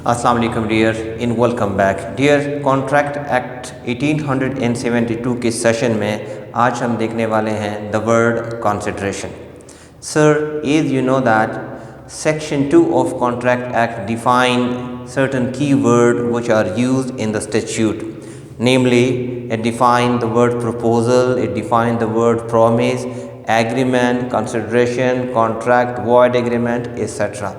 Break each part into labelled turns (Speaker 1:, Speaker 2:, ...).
Speaker 1: Assalamu alaikum dear, in welcome back. Dear, Contract Act 1872 के session में आज हम देखने वाले हैं the word consideration. Sir, as you know that Section 2 of Contract Act define certain key words which are used in the statute. Namely, it defines the word proposal, it defines the word promise, agreement, consideration, contract, void agreement, etc.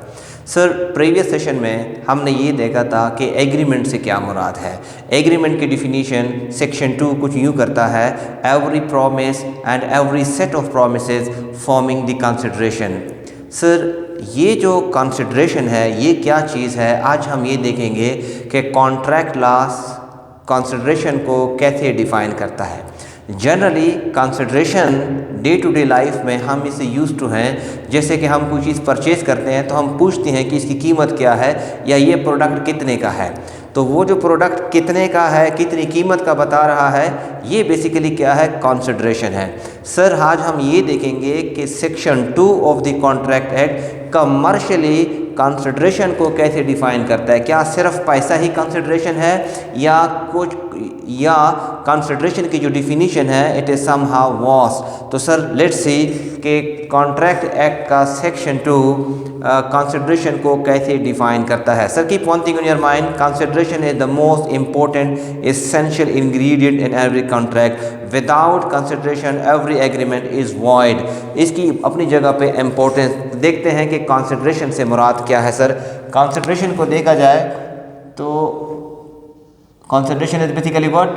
Speaker 1: Sir previous session में हमने ये देखा था कि agreement से क्या मुराद है। Agreement की डिफिनीशन सेक्शन 2 कुछ यूँ करता है, every promise and every set of promises forming the consideration. Sir ये जो कंसिडरेशन है ये क्या चीज़ है, आज हम ये देखेंगे कि कॉन्ट्रैक्ट लॉ कंसिडरेशन को कैसे डिफ़ाइन करता है। Generally consideration day to day life में हम इसे यूज़ टू हैं, जैसे कि हम कोई चीज़ परचेज़ करते हैं तो हम पूछते हैं कि इसकी कीमत क्या है या ये प्रोडक्ट कितने का है। तो वो जो प्रोडक्ट कितने का है, कितनी कीमत का बता रहा है, ये बेसिकली क्या है, कंसिडरेशन है। सर आज हम ये देखेंगे कि section 2 of the contract act commercially consideration को कैसे डिफ़ाइन करता है। क्या सिर्फ पैसा ही कंसिडरेशन है या कुछ, या कंसिडरेशन की जो डिफिनीशन है इट इज़ समहाउ वास्ट। तो सर लेट्स सी कि कॉन्ट्रैक्ट एक्ट का सेक्शन 2 कंसिडरेशन को कैसे डिफ़ाइन करता है। Sir keep one thing in your mind, consideration is the most important essential ingredient in every contract. Without consideration every agreement is void. इसकी अपनी जगह पे इम्पोर्टेंस देखते हैं कि कंसिडरेशन से मुराद क्या है। सर कंसिडरेशन को देखा जाए तो consideration is basically what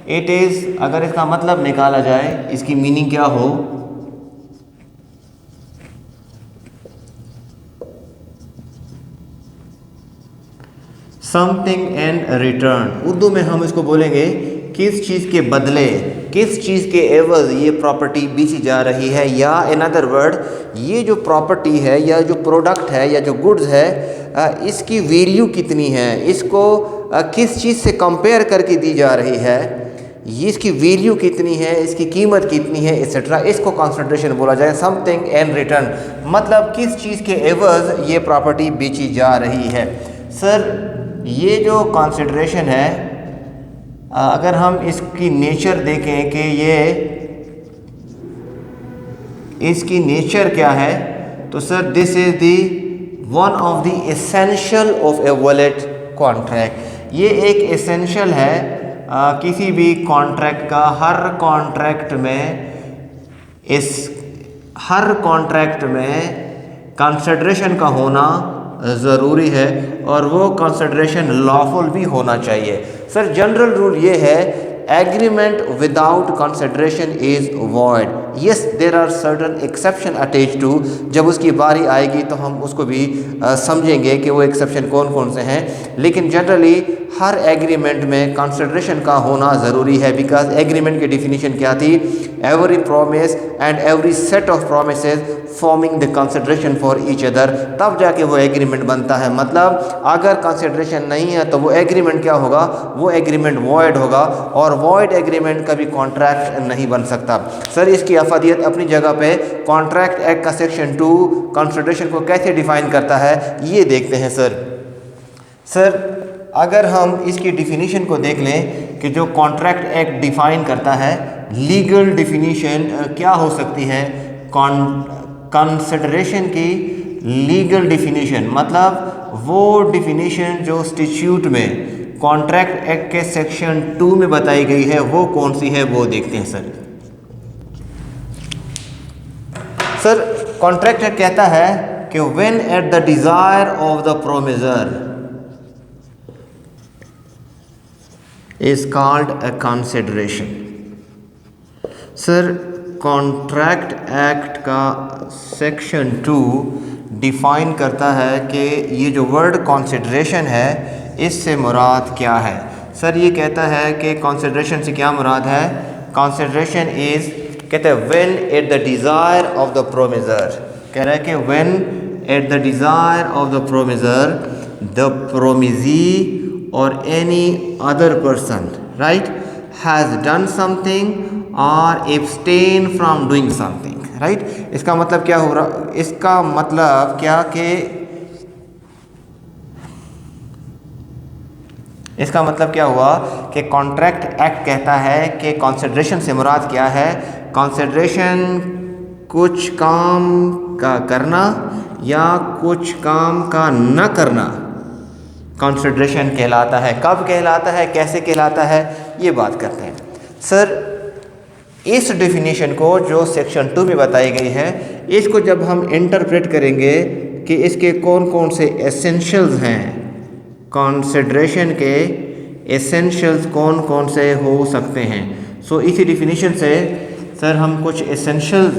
Speaker 1: it is, अगर इसका मतलब निकाला जाए, इसकी मीनिंग क्या हो, समथिंग इन रिटर्न। उर्दू में हम इसको बोलेंगे किस चीज़ के बदले, किस चीज़ के एवज ये प्रॉपर्टी बेची जा रही है, या इन अदर वर्ड ये जो प्रॉपर्टी है या जो प्रोडक्ट है या जो गुड्स है इसकी वैल्यू कितनी है, इसको किस चीज़ से कंपेयर करके दी जा रही है, ये इसकी वैल्यू कितनी है, इसकी कीमत कितनी है, एक्सेट्रा। इसको कंसिडरेशन बोला जाए। समथिंग इन रिटर्न मतलब किस चीज़ के एवज ये प्रॉपर्टी बेची जा रही है। सर ये जो कंसिडरेशन है, अगर हम इसकी नेचर देखें कि ये इसकी नेचर क्या है, तो sir this is the one of the essential of a valid contract. ये एक एसेंशियल है किसी भी कॉन्ट्रैक्ट का। हर कॉन्ट्रैक्ट में कंसिडरेशन का होना ज़रूरी है और वो कंसिडरेशन लॉफुल भी होना चाहिए। सर जनरल रूल ये है, agreement without consideration is void. Yes there are certain exception attach to, जब उसकी बारी आएगी तो हम उसको भी समझेंगे कि वो एक्सेप्शन कौन कौन से हैं, लेकिन जनरली हर एग्रीमेंट में कंसिडरेशन का होना ज़रूरी है। बिकॉज एग्रीमेंट की डिफिनीशन क्या थी, every promise and every set of promises forming the consideration for each other, तब जाके वो एग्रीमेंट बनता है। मतलब अगर कंसिडरेशन नहीं है तो वो एग्रीमेंट क्या होगा, वो एग्रीमेंट वॉइड होगा और वॉइड एग्रीमेंट कभी कॉन्ट्रैक्ट नहीं बन सकता। सर इसकी अफादियत अपनी जगह पे, कॉन्ट्रैक्ट एक्ट का सेक्शन 2 कंसिडरेशन को कैसे डिफ़ाइन करता है ये देखते हैं। सर अगर हम इसकी डिफिनीशन को देख लें कि जो कॉन्ट्रैक्ट एक्ट डिफ़ाइन करता है, लीगल डिफिनीशन क्या हो सकती है कंसिडरेशन की। लीगल डिफिनीशन मतलब वो डिफिनीशन जो स्टैट्यूट में कॉन्ट्रैक्ट एक्ट के सेक्शन 2 में बताई गई है वो कौन सी है, वो देखते हैं। सर कॉन्ट्रैक्ट एक्ट कहता है कि when at the desire of the promisor is called a consideration। Sir contract act का सेक्शन 2 डिफ़ाइन करता है कि ये जो वर्ड कंसिडरेशन है इससे मुराद क्या है। सर ये कहता है कि कंसिडरेशन से क्या मुराद है, कंसिडरेशन इज़, कहते हैं when at the desire of the promisor, कह रहा है कि when at the desire of the promisor the promisee or any other person, right, has done something or abstain from doing something, right। इसका मतलब क्या हो रहा, इसका मतलब क्या कि इसका मतलब क्या हुआ कि कॉन्ट्रैक्ट एक्ट कहता है कि कंसिडरेशन से मुराद क्या है, कंसिडरेशन कुछ काम का करना या कुछ काम का न करना कंसिडरेशन कहलाता है। कब कहलाता है, कैसे कहलाता है, ये बात करते हैं। सर इस डेफिनेशन को जो सेक्शन 2 में बताई गई है, इसको जब हम इंटरप्रेट करेंगे कि इसके कौन कौन से एसेंशियल्स हैं, कंसिडरेशन के एसेंशियल्स कौन कौन से हो सकते हैं। सो इसी डेफिनेशन से सर हम कुछ एसेंशियल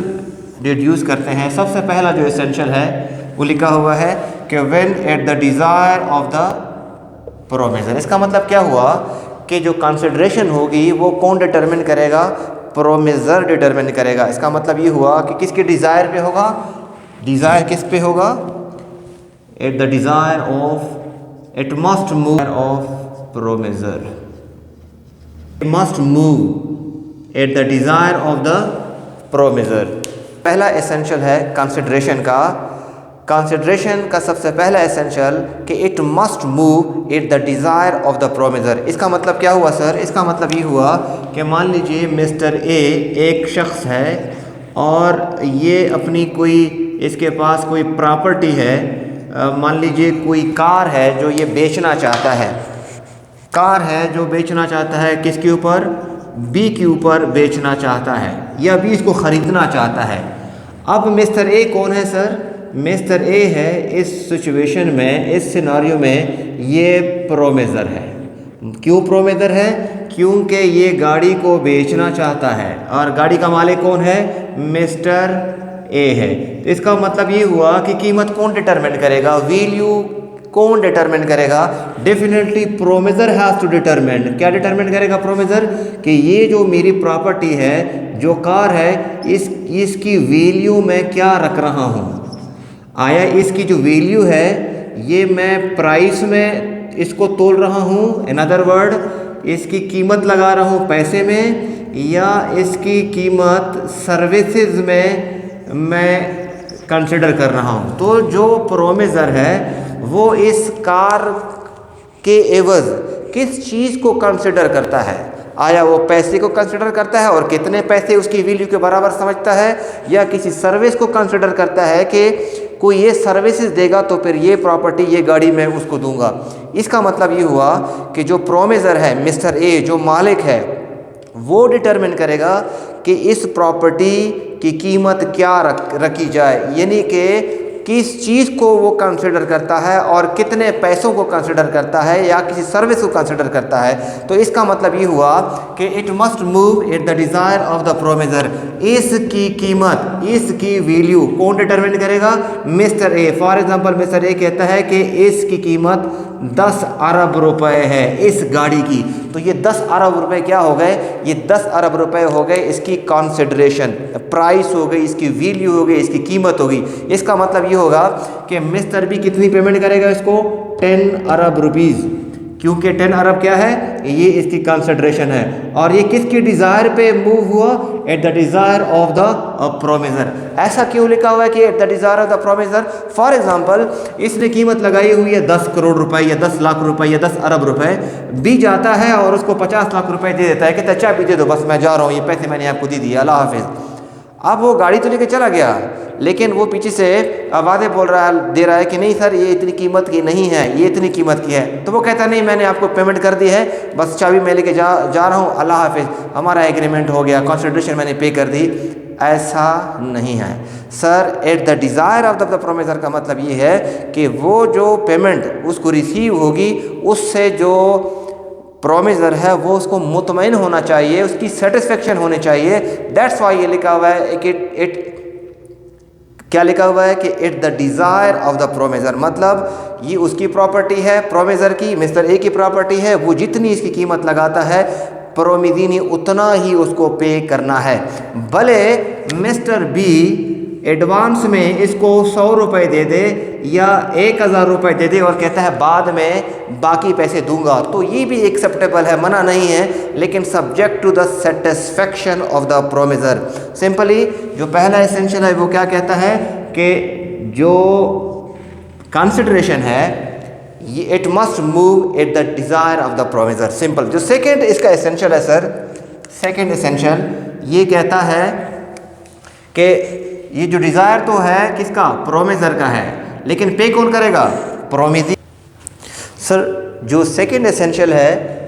Speaker 1: डिड्यूस करते हैं। सबसे पहला जो एसेंशियल है वो लिखा हुआ है कि when at the desire of the promisor. इसका मतलब क्या हुआ कि जो कंसिडरेशन होगी वो कौन डिटरमिन करेगा, प्रोमिसर डिटरमिन करेगा। इसका मतलब ये हुआ कि किसके डिज़ायर पे होगा, डिज़ायर किस पे होगा, eight the desire of, it must move of promisor, it must move at the desire of the promisor. पहला एसेंशियल है कंसिडरेशन का। कंसिडरेशन का सबसे पहला एसेंशियल कि it must move at the desire of the promisor. इसका मतलब क्या हुआ सर, इसका मतलब ये हुआ कि मान लीजिए मिस्टर ए एक शख्स है और ये अपनी कोई, इसके पास कोई प्रॉपर्टी है, मान लीजिए कोई कार है जो ये बेचना चाहता है, कार है जो बेचना चाहता है, किसके ऊपर, बी के ऊपर बेचना चाहता है या बी इसको ख़रीदना चाहता है। अब मिस्टर ए कौन है सर, मिस्टर ए है इस सिचुएशन में, इस सिनारियो में ये प्रोमिसर है। क्यों प्रोमिसर है, क्योंकि ये गाड़ी को बेचना चाहता है और गाड़ी का मालिक कौन है, मिस्टर ए है। तो इसका मतलब ये हुआ कि कीमत कौन डिटरमिन करेगा, वैल्यू कौन डिटरमिन करेगा, definitely promiser has to determine. क्या डिटरमिन करेगा प्रोमिसर, कि ये जो मेरी प्रॉपर्टी है, जो कार है, इसकी वैल्यू मैं क्या रख रहा हूँ, आया इसकी जो वैल्यू है ये मैं प्राइस में इसको तोल रहा हूँ, इन अदर वर्ड इसकी कीमत लगा रहा हूँ पैसे में, या इसकी कीमत सर्विसेज में मैं कंसिडर कर रहा हूँ। तो जो प्रोमिसर है वो इस कार के एवज किस चीज़ को कंसिडर करता है, आया वो पैसे को कंसिडर करता है और कितने पैसे उसकी वैल्यू के बराबर समझता है, या किसी सर्विस को कंसिडर करता है कि कोई ये सर्विसेज देगा तो फिर ये प्रॉपर्टी, ये गाड़ी मैं उसको दूंगा। इसका मतलब ये हुआ कि जो प्रोमिसर है, मिस्टर ए जो मालिक है, वो डिटरमिन करेगा कि इस प्रॉपर्टी की कीमत क्या रखी जाए, यानी कि किस चीज़ को वो कंसिडर करता है और कितने पैसों को कंसिडर करता है या किसी सर्विस को कंसिडर करता है। तो इसका मतलब ये हुआ कि it must move at the desire of the promisor. इसकी कीमत, इसकी वैल्यू कौन डिटरमिन करेगा, mister A. For example mister A कहता है कि इसकी कीमत 10 अरब रुपए है इस गाड़ी की, तो ये 10 अरब रुपए क्या हो गए, ये 10 अरब रुपए हो गए इसकी कंसिडरेशन, प्राइस हो गई, इसकी वैल्यू हो गई, इसकी कीमत होगी। इसका मतलब ये होगा कि मिस्टर बी कितनी पेमेंट करेगा इसको, 10 अरब रुपीज़, क्योंकि 10 अरब क्या है, ये इसकी कंसिडरेशन है और ये किसकी डिज़ायर पे मूव हुआ, eight the desire of the promisor. ऐसा क्यों लिखा हुआ है कि eight the desire of the promisor. For example इसने कीमत लगाई हुई है 10 करोड़ रुपए या 10 लाख रुपए या 10 अरब रुपए, बी जाता है और उसको 50 लाख रुपए दे देता है कि चाचा भी दे दो, बस मैं जा रहा हूँ, ये पैसे मैंने आपको दे दिए, अल्लाह हाफिज़। अब वो गाड़ी तो लेके चला गया, लेकिन वो पीछे से आवाज़ें दे रहा है कि नहीं सर ये इतनी कीमत की नहीं है, ये इतनी कीमत की है। तो वो कहता नहीं मैंने आपको पेमेंट कर दी है, बस चाबी मैं लेके जा रहा हूँ, अल्लाह हाफिज़, हमारा एग्रीमेंट हो गया, कंसिडरेशन मैंने पे कर दी। ऐसा नहीं है sir. Eight the desire of the promisor का मतलब ये है कि वो जो पेमेंट उसको रिसीव होगी, उससे जो प्रोमिसर है वो उसको मुतमईन होना चाहिए, उसकी सेटिस्फेक्शन होनी चाहिए। दैट्स वाई ये लिखा हुआ है कि इट क्या लिखा हुआ है कि it the desire of the promisor, मतलब ये उसकी प्रॉपर्टी है, प्रोमिसर की, मिस्टर ए की प्रॉपर्टी है, वो जितनी इसकी कीमत लगाता है प्रोमिसर ने उतना ही उसको पे करना है। भले मिस्टर बी एडवांस में इसको 100 रुपये दे दे या 1000 रुपये दे दे और कहता है बाद में बाकी पैसे दूंगा, तो ये भी एक्सेप्टेबल है, मना नहीं है, लेकिन subject to the satisfaction of the promiser. Simply जो पहला एसेंशियल है वो क्या कहता है कि जो कंसिडरेशन है it must move at the desire of the promisor. Simple. जो सेकेंड इसका एसेंशियल है सर, सेकेंड एसेंशियल ये कहता है कि ये जो डिज़ायर तो है किसका, प्रोमिसर का है, लेकिन पे कौन करेगा, प्रोमिजी। सर जो सेकेंड एसेंशियल है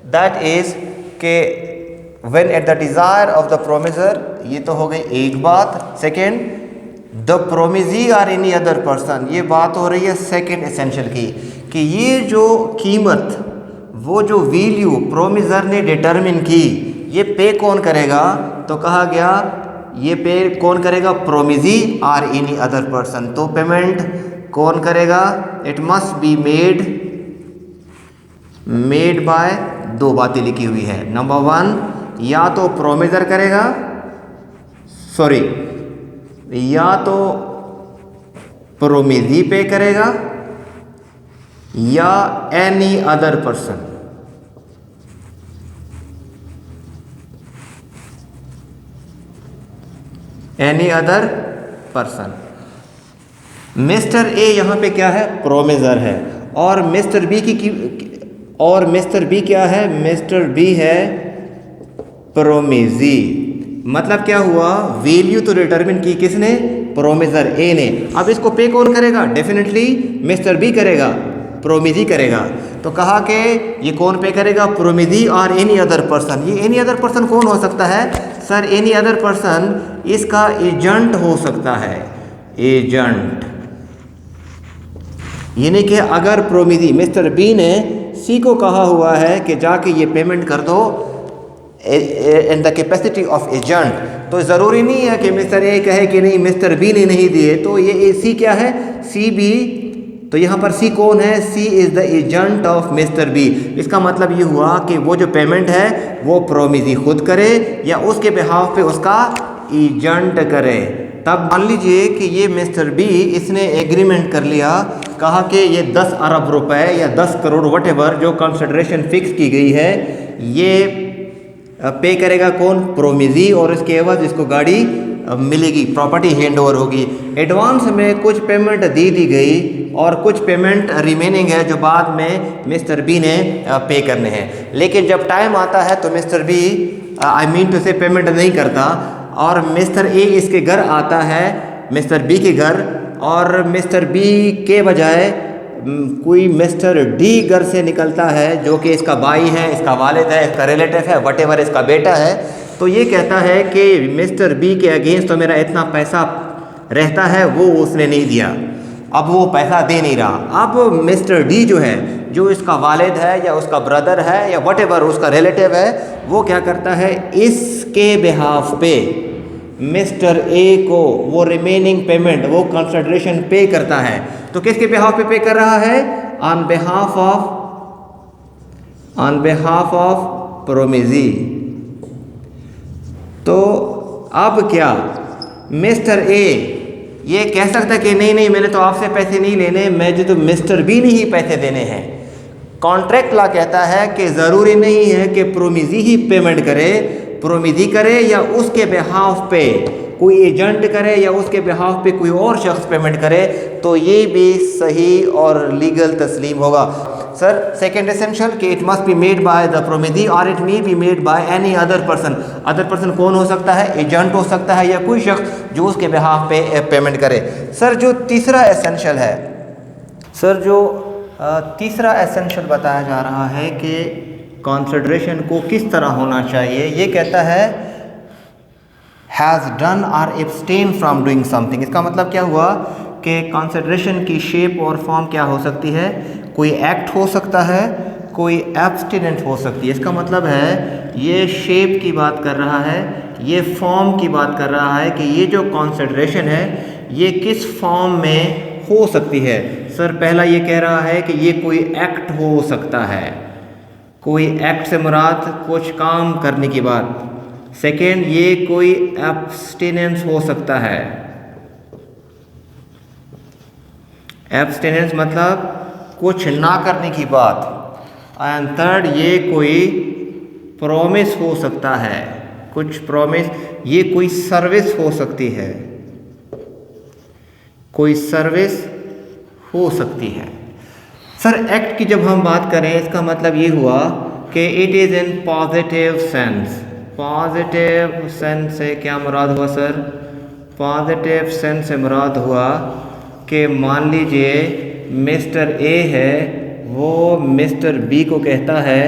Speaker 1: दैट इज़ के when at the desire of the promisor, ये तो हो गई एक बात। Second, the promisee or any other person, ये बात हो रही है सेकेंड एसेंशियल की, कि ये जो कीमत, वो जो वैल्यू प्रोमिसर ने डिटरमिन की, ये पे कौन करेगा, तो कहा गया ये पे कौन करेगा, प्रोमिजी आर एनी अदर पर्सन। तो पेमेंट कौन करेगा, it must be made bye, दो बातें लिखी हुई है। नंबर वन, या तो प्रोमिसर करेगा, सॉरी, या तो प्रोमिजी पे करेगा, या any other person. Any other person. Mister A यहाँ पे क्या है, प्रोमिसर है, और मिस्टर बी और मिस्टर बी क्या है, मिस्टर बी है प्रोमिजी। मतलब क्या हुआ, वैल्यू तो डिटरमिन की किसने, प्रोमिसर ए ने। अब इसको पे कौन करेगा, डेफिनेटली मिस्टर बी करेगा, प्रोमिजी करेगा। तो कहा कि ये कौन पे करेगा, प्रोमिजी और एनी अदर पर्सन। ये एनी अदर पर्सन कौन हो सकता है सर, एनी अदर पर्सन इसका एजेंट हो सकता है, एजेंट। यानी कि अगर प्रोमिजी, मिस्टर बी ने सी को कहा हुआ है कि जाके ये पेमेंट कर दो in the capacity of agent, तो ज़रूरी नहीं है कि मिस्टर ए कहे कि नहीं मिस्टर बी ने नहीं दिए, तो ये सी क्या है, सी बी। तो यहाँ पर सी कौन है, C is the agent of mister B. इसका मतलब ये हुआ कि वो जो पेमेंट है वो प्रोमिजी खुद करे या उसके बिहाफ पे उसका एजेंट करे। तब मान लीजिए कि ये मिस्टर बी इसने एग्रीमेंट कर लिया, कहा कि ये 10 अरब रुपए या 10 करोड़ वटेवर जो कंसिडरेशन फिक्स की गई है, ये पे करेगा कौन, प्रोमिजी, और इसके एवज इसको गाड़ी मिलेगी, प्रॉपर्टी हैंड ओवर होगी। एडवांस में कुछ पेमेंट दी गई और कुछ पेमेंट रिमेनिंग है जो बाद में मिस्टर बी ने पे करने हैं। लेकिन जब टाइम आता है तो mister B I mean to say payment नहीं करता, और मिस्टर ए इसके घर आता है, मिस्टर बी के घर, और मिस्टर बी के बजाय कोई मिस्टर डी घर से निकलता है जो कि इसका भाई है, इसका वालिद है, इसका रिलेटिव है, वटेवर इसका बेटा है। तो ये कहता है कि मिस्टर बी के अगेंस्ट तो मेरा इतना पैसा रहता है, वो उसने नहीं दिया, अब वो पैसा दे नहीं रहा। अब मिस्टर डी जो है, जो इसका वालिद है या उसका ब्रदर है या वटेवर उसका रिलेटिव है, वो क्या करता है, इसके बिहाफ पे मिस्टर ए को वो रिमेनिंग पेमेंट, वो कंसिडरेशन पे करता है। तो किसके बिहाफ पे कर रहा है, ऑन बिहाफ ऑफ प्रोमिजी। तो अब क्या, मिस्टर ए ये कह सकता है कि नहीं मैंने तो आपसे पैसे नहीं लेने, मुझे तो मिस्टर बी ने ही पैसे देने हैं। कॉन्ट्रैक्ट लॉ कहता है कि ज़रूरी नहीं है कि प्रोमिजी ही पेमेंट करे, प्रोमिजी करे या उसके बिहाफ पे कोई एजेंट करे या उसके बिहाफ पे कोई और शख्स पेमेंट करे, तो ये भी सही और लीगल तस्लीम होगा। सर सेकेंड एसेंशियल कि it must be made by the promisee और it may be made by any other person. Other person कौन हो सकता है, एजेंट हो सकता है या कोई शख्स जो उसके बिहाफ पे पेमेंट करे। सर जो तीसरा एसेंशियल है, सर जो तीसरा एसेंशियल बताया जा रहा है कि कंसिडरेशन को किस तरह होना चाहिए, ये कहता है हैज़ डन और एब्सटेन फ्रॉम डूइंग समथिंग। इसका मतलब क्या हुआ कि कंसिडरेशन की शेप और फॉर्म क्या हो सकती है, कोई एक्ट हो सकता है, कोई एब्सटिनेंट हो सकती है। इसका मतलब है ये शेप की बात कर रहा है, ये फॉर्म की बात कर रहा है कि ये जो कंसिडरेशन है ये किस फॉर्म में हो सकती है। सर पहला ये कह रहा है कि ये कोई एक्ट हो सकता है, कोई एक्ट से मुराद कुछ काम करने की बात। सेकेंड, ये कोई एब्सटिनेंस हो सकता है, एब्सटिनेंस मतलब कुछ ना करने की बात। एंड थर्ड, ये कोई प्रॉमिस हो सकता है, कुछ प्रॉमिस, ये कोई सर्विस हो सकती है, कोई सर्विस हो सकती है। सर एक्ट की जब हम बात करें इसका मतलब ये हुआ कि it is in positive sense. Positive sense से क्या मुराद हुआ सर? पॉजिटिव सेंस से मुराद हुआ कि मान लीजिए मिस्टर ए है, वो मिस्टर बी को कहता है,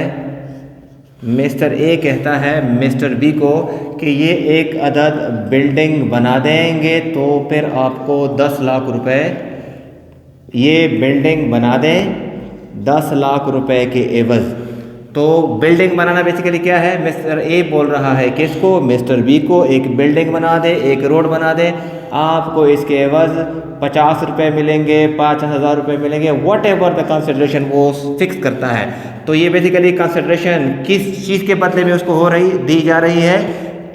Speaker 1: मिस्टर ए कहता है मिस्टर बी को कि ये एक अदद बिल्डिंग बना देंगे तो फिर आपको 10 लाख रुपए, ये बिल्डिंग बना दें 10 लाख रुपए के एवज़। तो बिल्डिंग बनाना बेसिकली क्या है? मिस्टर ए बोल रहा है किसको? मिस्टर बी को, एक बिल्डिंग बना दे, एक रोड बना दे, आपको इसके एवज़ 50 रुपये मिलेंगे, 5000 रुपये मिलेंगे, वट एवर द कंसिडरेशन वो फिक्स करता है। तो ये बेसिकली कंसिडरेशन किस चीज़ के बदले में उसको दी जा रही है?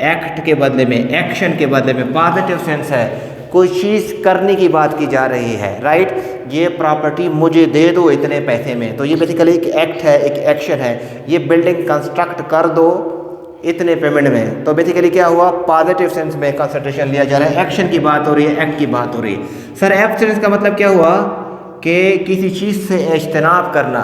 Speaker 1: एक्ट के बदले में, एक्शन के बदले में। पॉजिटिव सेंस है, कोई चीज़ करने की बात की जा रही है, राइट? ये प्रॉपर्टी मुझे दे दो इतने पैसे में, तो ये बेसिकली एक एक्ट है, एक एक्शन है। ये बिल्डिंग कंस्ट्रक्ट कर दो इतने पेमेंट में, तो बेसिकली क्या हुआ? पॉजिटिव सेंस में कंसिडरेशन लिया जा रहा है, एक्शन की बात हो रही है, एक्ट की बात हो रही है। सर एब्सटेंस का मतलब क्या हुआ? कि किसी चीज़ से इज्तनाब करना,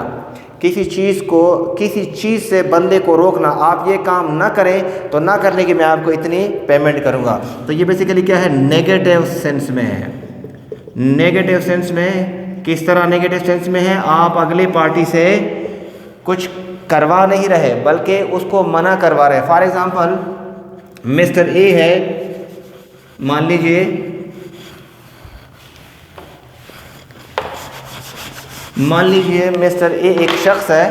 Speaker 1: किसी चीज़ से बंदे को रोकना, आप ये काम ना करें तो ना करने की मैं आपको इतनी पेमेंट करूँगा। तो ये बेसिकली क्या है? नेगेटिव सेंस में है। नेगेटिव सेंस में किस तरह नेगेटिव सेंस में है? आप अगली पार्टी से कुछ करवा नहीं रहे बल्कि उसको मना करवा रहे। फॉर एग्ज़ाम्पल मिस्टर ए है, मान लीजिए मिस्टर ए एक शख्स है,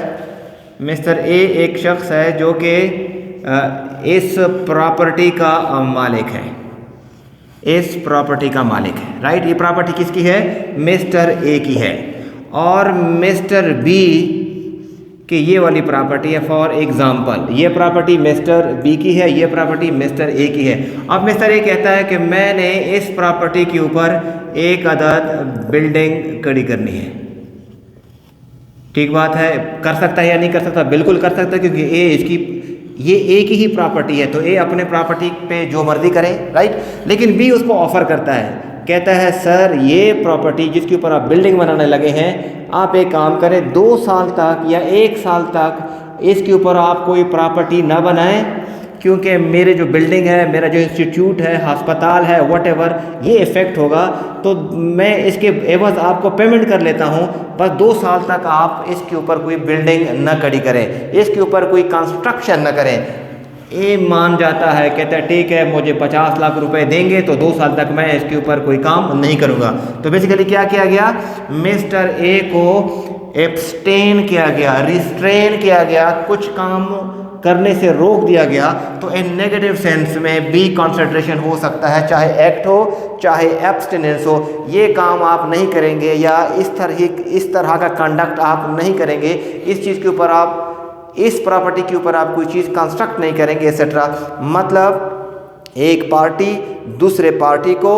Speaker 1: मिस्टर ए एक शख्स है जो कि इस प्रॉपर्टी का मालिक है, इस प्रॉपर्टी का मालिक है, राइट? ये प्रॉपर्टी किसकी है? मिस्टर ए की है। और मिस्टर बी कि ये वाली प्रॉपर्टी है, फॉर एग्ज़ाम्पल ये प्रॉपर्टी मिस्टर बी की है, ये प्रॉपर्टी मिस्टर ए की है। अब मिस्टर ए कहता है कि मैंने इस प्रॉपर्टी के ऊपर एक अदद बिल्डिंग खड़ी करनी है। ठीक बात है, कर सकता है या नहीं कर सकता? बिल्कुल कर सकता है, क्योंकि ये ए की ही प्रॉपर्टी है, तो ए अपने प्रॉपर्टी पे जो मर्जी करे, राइट? लेकिन बी उसको ऑफ़र करता है, कहता है सर ये प्रॉपर्टी जिसके ऊपर आप बिल्डिंग बनाने लगे हैं, आप एक काम करें 2 साल तक या 1 साल तक इसके ऊपर आप कोई प्रॉपर्टी ना बनाएं, क्योंकि मेरे जो बिल्डिंग है, मेरा जो इंस्टीट्यूट है, अस्पताल है, वट एवर ये इफ़ेक्ट होगा, तो मैं इसके एवज़ आपको पेमेंट कर लेता हूँ, बस 2 साल तक आप इसके ऊपर कोई बिल्डिंग न खड़ी करें, इसके ऊपर कोई कंस्ट्रक्शन न करें। ए मान जाता है, कहता है ठीक है मुझे 50 लाख रुपए देंगे तो 2 साल तक मैं इसके ऊपर कोई काम नहीं करूँगा। तो बेसिकली क्या किया गया? मिस्टर ए को एब्सटेन किया गया, रिस्ट्रेन किया गया, कुछ काम करने से रोक दिया गया। तो इन नेगेटिव सेंस में बी कंसिडरेशन हो सकता है, चाहे एक्ट हो चाहे एब्सटेनेंस हो। ये काम आप नहीं करेंगे या इस तरह का कंडक्ट आप नहीं करेंगे, इस चीज़ के ऊपर आप, इस प्रॉपर्टी के ऊपर आप कोई चीज़ कंस्ट्रक्ट नहीं करेंगे, एक्सेट्रा। मतलब एक पार्टी दूसरे पार्टी को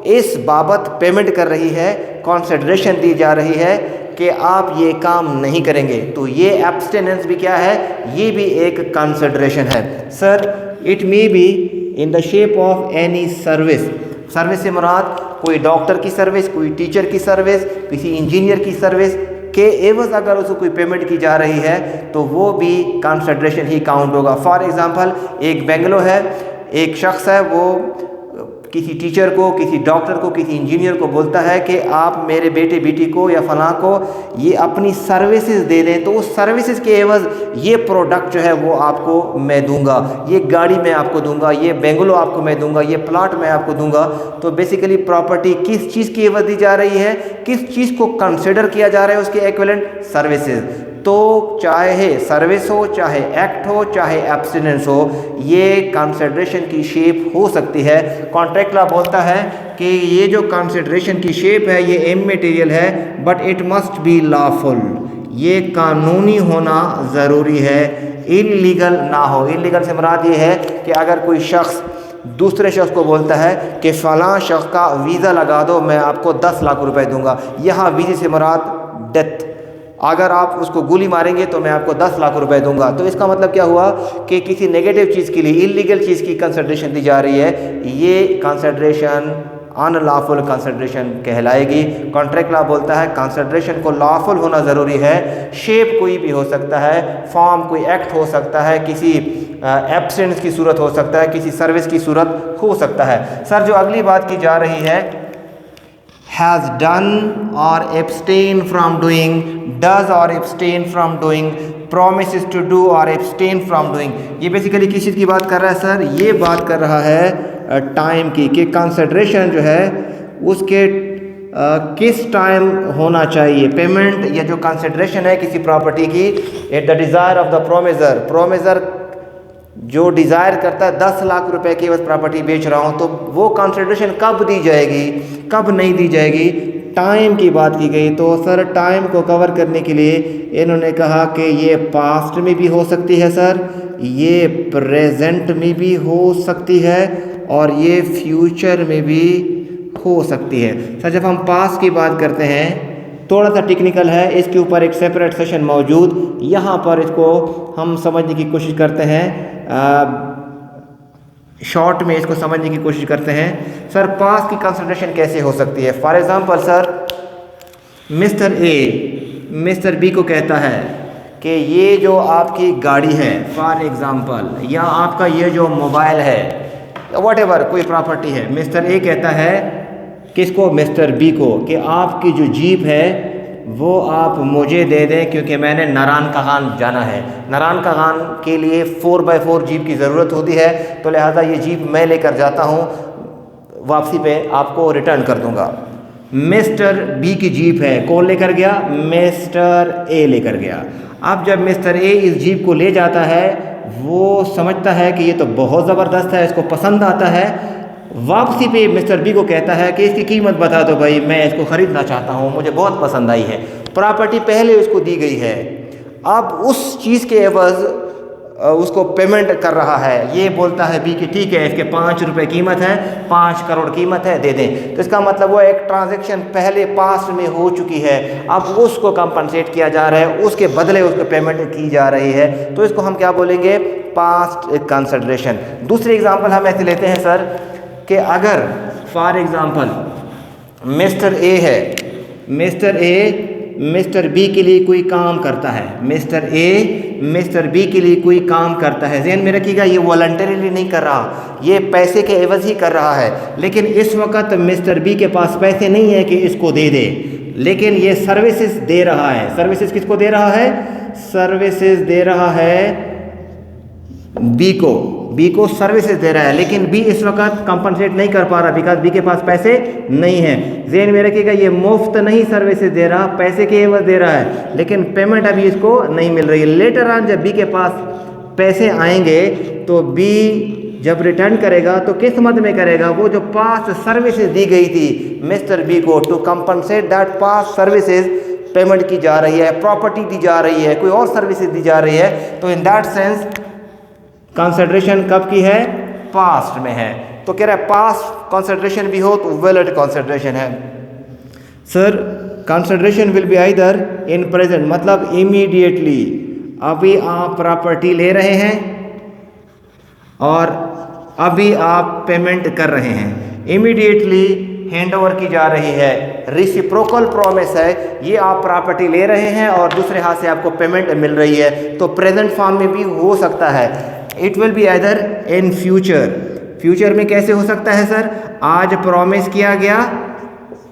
Speaker 1: इस बाबत पेमेंट कर रही है, कंसिडरेशन दी जा रही है कि आप ये काम नहीं करेंगे। तो ये एब्सटेनेंस भी क्या है? ये भी एक कंसिडरेशन है। Sir it may be in the shape of any service. Service से मुराद कोई डॉक्टर की सर्विस, कोई टीचर की सर्विस, किसी इंजीनियर की सर्विस के एवज़ अगर उसको कोई पेमेंट की जा रही है तो वो भी कंसिडरेशन ही काउंट होगा। फॉर एग्ज़ाम्पल एक बेंगलो है, एक शख्स है, वो किसी टीचर को, किसी डॉक्टर को, किसी इंजीनियर को बोलता है कि आप मेरे बेटे बेटी को या फलां को ये अपनी सर्विसेज दे दें, तो उस सर्विसेज के एवज़ ये प्रोडक्ट जो है वो आपको मैं दूंगा, ये गाड़ी मैं आपको दूंगा, ये बेंगलो आपको मैं दूंगा, ये प्लाट मैं आपको दूंगा। तो बेसिकली प्रॉपर्टी किस चीज़ की एवज़ दी जा रही है, किस चीज़ को कंसिडर किया जा रहा है, उसके इक्विवेलेंट सर्विसेज। तो चाहे सर्विस हो, चाहे एक्ट हो, चाहे एब्सटेनेंस हो, ये कंसिडरेशन की शेप हो सकती है। कॉन्ट्रैक्ट लॉ बोलता है कि ये जो कंसिडरेशन की शेप है ये इमैटेरियल है, but it must be lawful, ये कानूनी होना ज़रूरी है, इल्लीगल ना हो। इल्लीगल से मुराद ये है कि अगर कोई शख्स दूसरे शख्स को बोलता है कि फ़लाँ शख्स का वीज़ा लगा दो, मैं आपको 10 लाख रुपए दूंगा, यहाँ वीज़े से मुराद डेथ, अगर आप उसको गोली मारेंगे तो मैं आपको 10 लाख रुपए दूंगा। तो इसका मतलब क्या हुआ कि किसी नेगेटिव चीज़ के लिए, इलीगल चीज़ की कंसिडरेशन दी जा रही है। ये कंसिडरेशन अनलॉफुल कंसिडरेशन कहलाएगी। कॉन्ट्रैक्ट लॉ बोलता है कंसिडरेशन को लॉफुल होना ज़रूरी है। शेप कोई भी हो सकता है, फॉर्म कोई एक्ट हो सकता है, किसी एब्सेंस की सूरत हो सकता है, किसी सर्विस की सूरत हो सकता है। सर जो अगली बात की जा रही है, हैज़ डन और एब्सटेन फ्रॉम डूइंग, डज और abstain from doing, promises to do और abstain from doing, ये बेसिकली किस चीज़ की बात कर रहा है सर? ये बात कर रहा है टाइम की, कि कंसिडरेशन जो है उसके किस टाइम होना चाहिए। पेमेंट या जो कंसिडरेशन है किसी प्रॉपर्टी की, eight the desire of the promisor, promisor जो डिज़ायर करता है 10 लाख रुपए की बस प्रॉपर्टी बेच रहा हूँ, तो वो कंसिडरेशन कब दी जाएगी, कब नहीं दी जाएगी? टाइम की बात की गई। तो सर टाइम को कवर करने के लिए इन्होंने कहा कि ये पास्ट में भी हो सकती है सर, ये प्रेजेंट में भी हो सकती है और ये फ्यूचर में भी हो सकती है। सर जब हम पास्ट की बात करते हैं, थोड़ा सा टेक्निकल है, इसके ऊपर एक सेपरेट सेशन मौजूद, यहाँ पर इसको हम समझने की कोशिश करते हैं, शॉर्ट में इसको समझने की कोशिश करते हैं। सर पास्ट की कंसिडरेशन कैसे हो सकती है? For example sir mister A mister B को कहता है कि ये जो आपकी गाड़ी है फॉर एग्जांपल, या आपका ये जो मोबाइल है, व्हाटएवर कोई प्रॉपर्टी है, मिस्टर ए कहता है किसको? मिस्टर बी को, कि आपकी जो जीप है वो आप मुझे दे दें क्योंकि मैंने नारायण खान जाना है। नारायण खान के लिए 4x4 जीप की ज़रूरत होती है, तो लिहाजा ये जीप मैं लेकर जाता हूँ, वापसी पे आपको रिटर्न कर दूँगा। मिस्टर बी की जीप है, कौन लेकर गया? मिस्टर ए लेकर गया। अब जब मिस्टर ए इस जीप को ले जाता है, वो समझता है कि ये तो बहुत ज़बरदस्त है, इसको पसंद आता है। वापसी पे मिस्टर बी को कहता है कि इसकी कीमत बता दो भाई, मैं इसको ख़रीदना चाहता हूँ, मुझे बहुत पसंद आई है। प्रॉपर्टी पहले उसको दी गई है, अब उस चीज़ के एवज़ उसको पेमेंट कर रहा है। ये बोलता है बी कि ठीक है, इसके 5 रुपये कीमत है, 5 करोड़ कीमत है, दे दें। तो इसका मतलब वो एक ट्रांजैक्शन पहले पास्ट में हो चुकी है, अब उसको कंपनसेट किया जा रहा है, उसके बदले उसको पेमेंट की जा रही है, तो इसको हम क्या बोलेंगे? Past consideration. दूसरी एग्जांपल हम ऐसे लेते हैं सर कि अगर फॉर एग्जांपल मिस्टर ए है, मिस्टर ए मिस्टर बी के लिए कोई काम करता है, मिस्टर ए मिस्टर बी के लिए कोई काम करता है। ज़हन में रखिएगा, ये वॉलंटरीली नहीं कर रहा, ये पैसे के एवज़ ही कर रहा है। लेकिन इस वक्त मिस्टर बी के पास पैसे नहीं है कि इसको दे दे, लेकिन ये सर्विसेज दे रहा है। सर्विसेज किसको दे रहा है? सर्विसेज दे रहा है बी को सर्विसेज दे रहा है, लेकिन बी इस वक्त कंपनसेट नहीं कर पा रहा बिकॉज बी के पास पैसे नहीं है। ज़हन में रखिएगा, ये मुफ्त नहीं सर्विसेज दे रहा, पैसे के एवज दे रहा है, लेकिन पेमेंट अभी इसको नहीं मिल रही है। लेटर ऑन जब बी के पास पैसे आएंगे तो बी जब रिटर्न करेगा तो किस मद में करेगा? वो जो पास्ट सर्विसेज दी गई थी मिस्टर बी को, to compensate that past services payment की जा रही है, प्रॉपर्टी दी जा रही है, कोई और सर्विसेज दी जा रही है। तो इन दैट सेंस कंसिडरेशन कब की है? पास्ट में है। तो कह रहा है पास्ट कंसिडरेशन भी हो तो वैलिड कंसिडरेशन है। Sir consideration will be either in present, मतलब इमीडिएटली, अभी आप प्रॉपर्टी ले रहे हैं और अभी आप पेमेंट कर रहे हैं, इमीडिएटली हैंड ओवर की जा रही है, रिसिप्रोकल प्रॉमिस है, ये आप प्रॉपर्टी ले रहे हैं और दूसरे हाथ से आपको पेमेंट मिल रही है, तो प्रेजेंट फॉर्म में भी हो सकता है। It will be either in future. Future में कैसे हो सकता है सर? आज प्रॉमिस किया गया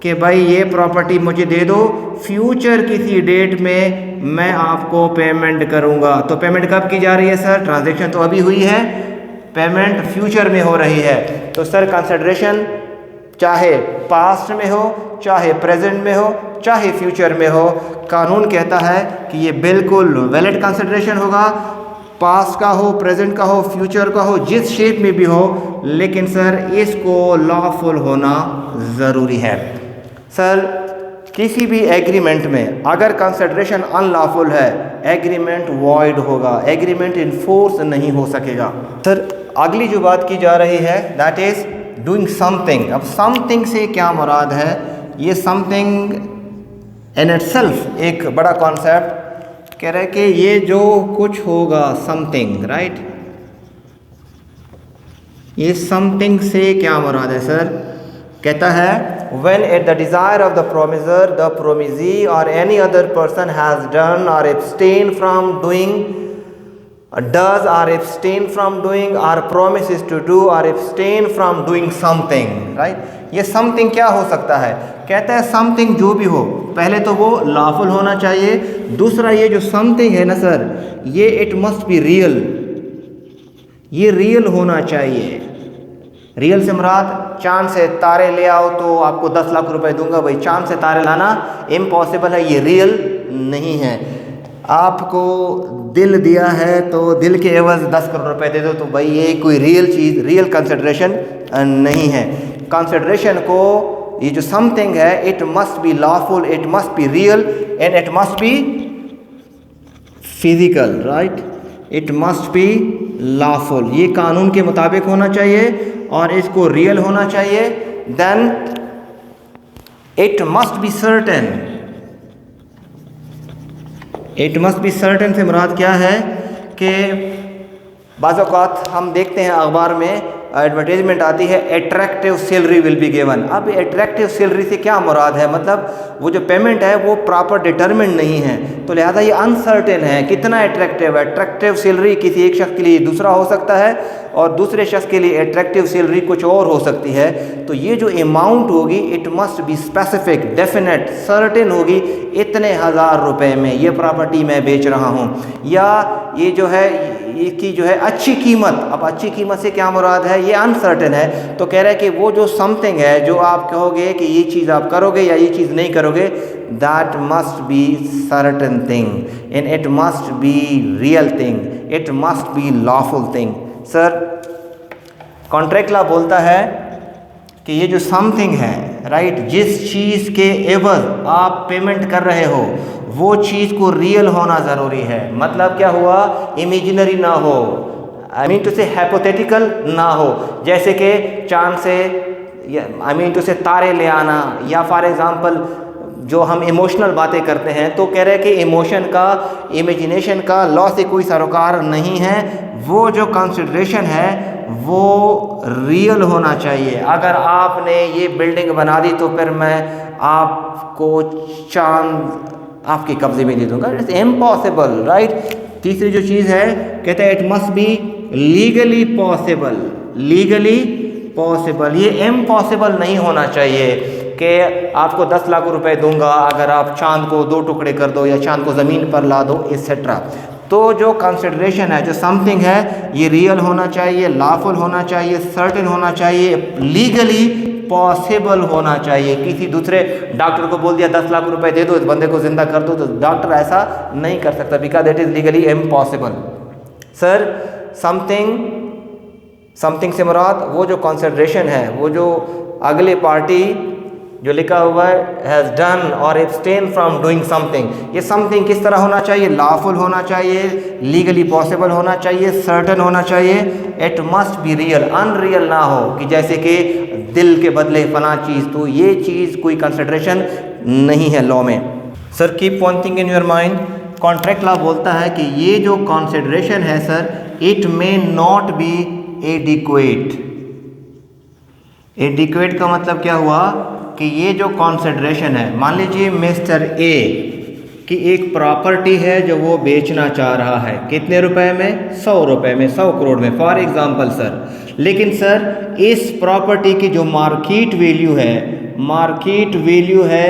Speaker 1: कि भाई ये प्रॉपर्टी मुझे दे दो, फ्यूचर किसी डेट में मैं आपको पेमेंट करूंगा। तो पेमेंट कब की जा रही है सर? ट्रांजैक्शन तो अभी हुई है, पेमेंट फ्यूचर में हो रही है। तो सर कंसिडरेशन चाहे पास्ट में हो, चाहे प्रेजेंट में हो, चाहे फ्यूचर में हो, कानून कहता है कि ये बिल्कुल वैलिड कंसिडरेशन होगा, पास्ट का हो, प्रेजेंट का हो, फ्यूचर का हो, जिस शेप में भी हो, लेकिन सर इसको लॉफुल होना ज़रूरी है। सर किसी भी एग्रीमेंट में अगर कंसिडरेशन अनलॉफुल है, एग्रीमेंट वॉइड होगा, एग्रीमेंट इन्फोर्स नहीं हो सकेगा। सर अगली जो बात की जा रही है दैट इज़ डूइंग समथिंग। अब समथिंग से क्या मुराद है? ये समथिंग इन इटसेल्फ एक बड़ा कॉन्सेप्ट कह रहे हैं कि ये जो कुछ होगा, समथिंग, राइट, ये समथिंग से क्या मुराद है सर? कहता है when at the desire of the promiser, the promisee or any other person has done or abstained from doing, does or abstain from doing or promises to do or abstain from doing something, right? ये something क्या हो सकता है? कहता है something जो भी हो, पहले तो वो lawful होना चाहिए, दूसरा ये जो something है ना सर, ये it must be real, ये real होना चाहिए। रियल से मुराद चांद से तारे ले आओ तो आपको 10 लाख रुपए दूंगा, भाई चांद से तारे लाना इम्पॉसिबल है, ये रियल नहीं है। आपको दिल दिया है तो दिल के एवज 10 करोड़ रुपए दे दो, तो भाई ये कोई रियल चीज़, रियल कंसिडरेशन नहीं है। कंसिडरेशन को ये जो समथिंग है, it must be lawful, it must be real and it must B physical, right? It must be lawful, ये कानून के मुताबिक होना चाहिए और इसको रियल होना चाहिए। Then it must be certain, it must be certain से मुराद क्या है कि बाज़ औक़ात हम देखते हैं अखबार में एडवर्टाइजमेंट आती है attractive salary will be given. अब अट्रैक्टिव सैलरी से क्या मुराद है? मतलब वो जो पेमेंट है वो प्रॉपर डिटरमिन्ड नहीं है, तो लिहाजा ये अनसर्टेन है। कितना अट्रैक्टिव है? अट्रैक्टिव सैलरी किसी एक शख्स के लिए दूसरा हो सकता है और दूसरे शख्स के लिए अट्रैक्टिव सैलरी कुछ और हो सकती है। तो ये जो अमाउंट होगी it must be specific, definite, certain होगी। इतने हज़ार रुपए में ये प्रॉपर्टी मैं बेच रहा हूँ, या ये जो है इसकी जो है अच्छी कीमत। अब अच्छी कीमत से क्या मुराद है? ये अनसर्टेन है। तो कह रहा है कि वो जो समथिंग है जो आप कहोगे कि ये चीज़ आप करोगे या ये चीज़ नहीं करोगे, that must be certain thing and it must be real thing, it must be lawful thing. Sir contract law बोलता है कि ये जो समथिंग है, राइट, जिस चीज़ के एवज आप पेमेंट कर रहे हो वो चीज़ को रियल होना ज़रूरी है। मतलब क्या हुआ? इमेजिनरी ना हो, आई मीन टू से हाइपोथेटिकल ना हो, जैसे कि चांद से, आई मीन टू से तारे ले आना, या फॉर एग्ज़ाम्पल जो हम इमोशनल बातें करते हैं तो कह रहे हैं कि इमोशन का, इमेजिनेशन का लॉ से कोई सरोकार नहीं है। वो जो कंसिडरेशन है वो रियल होना चाहिए। अगर आपने ये बिल्डिंग बना दी तो फिर मैं आपको चांद आपके कब्जे में दे दूंगा, इट्स इम्पॉसिबल, राइट? तीसरी जो चीज़ है, कहते हैं it must B legally possible, legally possible. ये इम्पॉसिबल नहीं होना चाहिए कि आपको 10 लाख रुपए दूंगा अगर आप चांद को 2 टुकड़े कर दो या चांद को ज़मीन पर ला दो, एक्सेट्रा। तो जो कंसिडरेशन है, जो समथिंग है, ये रियल होना चाहिए, लॉफुल होना चाहिए, सर्टेन होना चाहिए, लीगली पॉसिबल होना चाहिए। किसी दूसरे डॉक्टर को बोल दिया 10 लाख रुपए दे दो, इस बंदे को जिंदा कर दो, तो डॉक्टर ऐसा नहीं कर सकता, because that is legally impossible. Sir something से मुराद वो जो कंसिडरेशन है, वो जो अगले पार्टी जो लिखा हुआ है हैज़ डन और एब्सटेन फ्रॉम डूइंग समथिंग, ये समथिंग किस तरह होना चाहिए? लॉफुल होना चाहिए, लीगली पॉसिबल होना चाहिए, सर्टेन होना चाहिए, it must be real, unreal ना हो कि जैसे कि दिल के बदले फला चीज़, तो ये चीज़ कोई कंसिडरेशन नहीं है लॉ में। Sir keep one thing in your mind, contract law बोलता है कि ये जो कंसिडरेशन है sir, it may not B adequate. Adequate का मतलब क्या हुआ कि ये जो कंसिडरेशन है, मान लीजिए मिस्टर ए की एक प्रॉपर्टी है जो वो बेचना चाह रहा है, कितने रुपए में? 100 रुपए में, 100 करोड़ में, फॉर एग्जांपल सर। लेकिन सर इस प्रॉपर्टी की जो मार्केट वैल्यू है, मार्केट वैल्यू है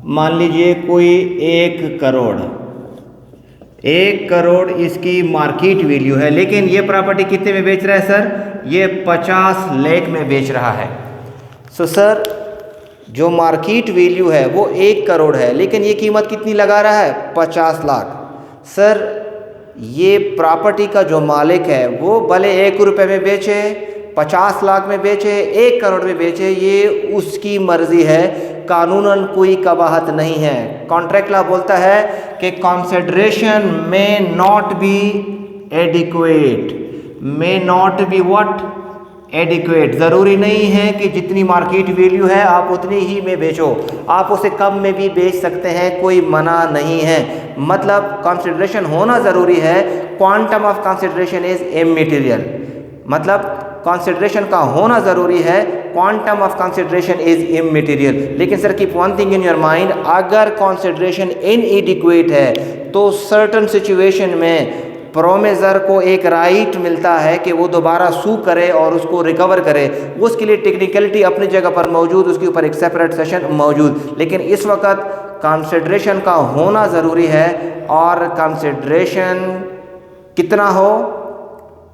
Speaker 1: मान लीजिए कोई 1 करोड़, 1 करोड़ इसकी मार्केट वैल्यू है, लेकिन ये प्रॉपर्टी कितने में बेच रहा है सर? ये 50 लाख में बेच रहा है। सो सर जो मार्केट वैल्यू है वो 1 करोड़ है, लेकिन ये कीमत कितनी लगा रहा है? 50 लाख। सर ये प्रॉपर्टी का जो मालिक है वो भले 1 रुपये में बेचे, 50 लाख में बेचे, 1 करोड़ में बेचे, ये उसकी मर्जी है, कानूनन कोई कबाहत नहीं है। कॉन्ट्रैक्ट लॉ बोलता है कि कंसिडरेशन में not be adequate, may not be what? Adequate. ज़रूरी नहीं है कि जितनी मार्केट वैल्यू है आप उतनी ही में बेचो, आप उसे कम में भी बेच सकते हैं, कोई मना नहीं है। मतलब कंसिडरेशन होना ज़रूरी है, quantum of consideration is immaterial. मतलब कंसिडरेशन का होना ज़रूरी है, quantum of consideration is immaterial. लेकिन sir keep one thing in your mind, अगर कंसिडरेशन इनएडिक्वेट है तो सर्टन सिचुएशन में प्रोमेजर को एक राइट मिलता है कि वो दोबारा सू करे और उसको रिकवर करे। उसके लिए टेक्निकलिटी अपनी जगह पर मौजूद, उसके ऊपर एक सेपरेट सेशन मौजूद। लेकिन इस वक्त कंसिडरेशन का होना ज़रूरी है, और कंसिडरेशन कितना हो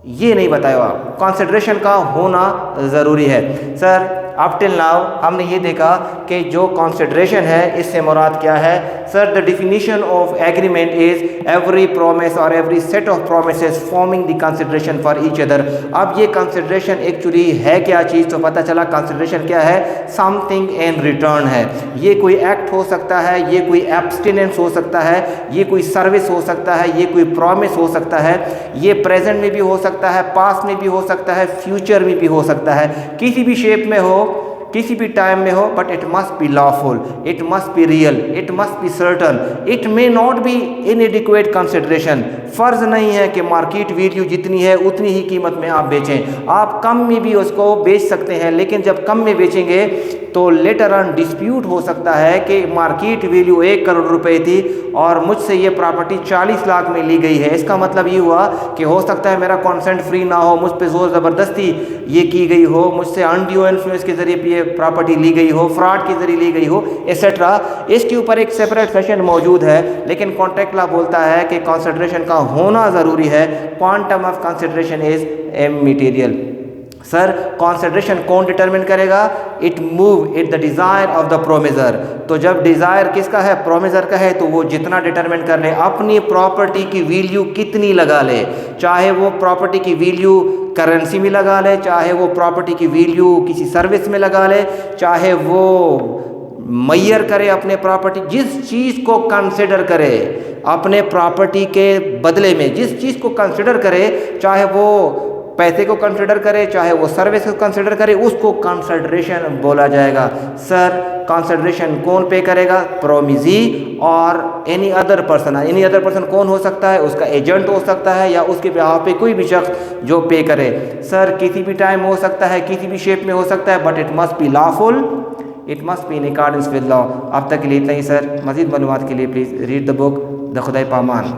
Speaker 1: ये नहीं बताया आप, कंसिडरेशन का होना ज़रूरी है। सर अप टिल नाउ हमने ये देखा कि जो कंसिडरेशन है इससे मुराद क्या है। Sir the definition of agreement is every promise और every set of promises forming the consideration for each other. अब ये कंसिडरेशन एक्चुअली है क्या चीज़, तो पता चला कंसिडरेशन क्या है, समथिंग इन रिटर्न है। ये कोई एक्ट हो सकता है, ये कोई एब्सटिनेंस हो सकता है, ये कोई सर्विस हो सकता है, ये कोई प्रॉमिस हो सकता है, ये प्रेजेंट में भी हो सकता है, पास्ट में भी हो सकता है, फ्यूचर में भी हो सकता है, किसी भी शेप में हो, किसी भी टाइम में हो, but it must be lawful, it must be real, it must be certain, it may not be inadequate consideration. फ़र्ज नहीं है कि मार्केट वैल्यू जितनी है उतनी ही कीमत में आप बेचें, आप कम में भी उसको बेच सकते हैं, लेकिन जब कम में बेचेंगे तो लेटर ऑन डिस्प्यूट हो सकता है कि मार्केट वैल्यू 1 करोड़ रुपए थी और मुझसे ये प्रॉपर्टी 40 लाख में ली गई है। इसका मतलब ये हुआ कि हो सकता है मेरा कॉन्सेंट फ्री ना हो, मुझ पे ज़ोर ज़बरदस्ती ये की गई हो, मुझसे अनड्यू इन्फ्लुएंस के ज़रिए ये प्रॉपर्टी ली गई हो, फ्रॉड के ज़रिए ली गई हो, एसेट्रा। इसके ऊपर एक सेपरेट सेशन मौजूद है, लेकिन कॉन्ट्रैक्ट लॉ बोलता है कि कंसिडरेशन का होना ज़रूरी है, quantum of consideration is immaterial. Sir consideration कौन डिटरमिन करेगा, it move it the desire of the promisor. तो जब डिज़ायर किसका है, प्रोमिजर का है, तो वो जितना डिटरमिन कर ले, अपनी प्रॉपर्टी की वैल्यू कितनी लगा ले, चाहे वो प्रॉपर्टी की वैल्यू करेंसी में लगा ले, चाहे वो प्रॉपर्टी की वैल्यू किसी सर्विस में लगा ले, चाहे वो मैयर करे अपने प्रॉपर्टी, जिस चीज़ को कंसिडर करे अपने प्रॉपर्टी के बदले में, जिस चीज़ को कंसिडर करे, चाहे वो पैसे को कंसिडर करे, चाहे वो सर्विस को कंसिडर करे, उसको कंसिडरेशन बोला जाएगा। सर कंसिडरेशन कौन पे करेगा, प्रोमिजी और any other person. Any other person कौन हो सकता है, उसका एजेंट हो सकता है या उसके बिहाफ पे कोई भी शख्स जो पे करे। सर किसी भी टाइम हो सकता है, किसी भी शेप में हो सकता है, but it must be lawful, it must be in accordance with law. अब तक के लिए इतना ही सर, मज़ीद मालूमात के लिए please read the book the खुदाई पामान।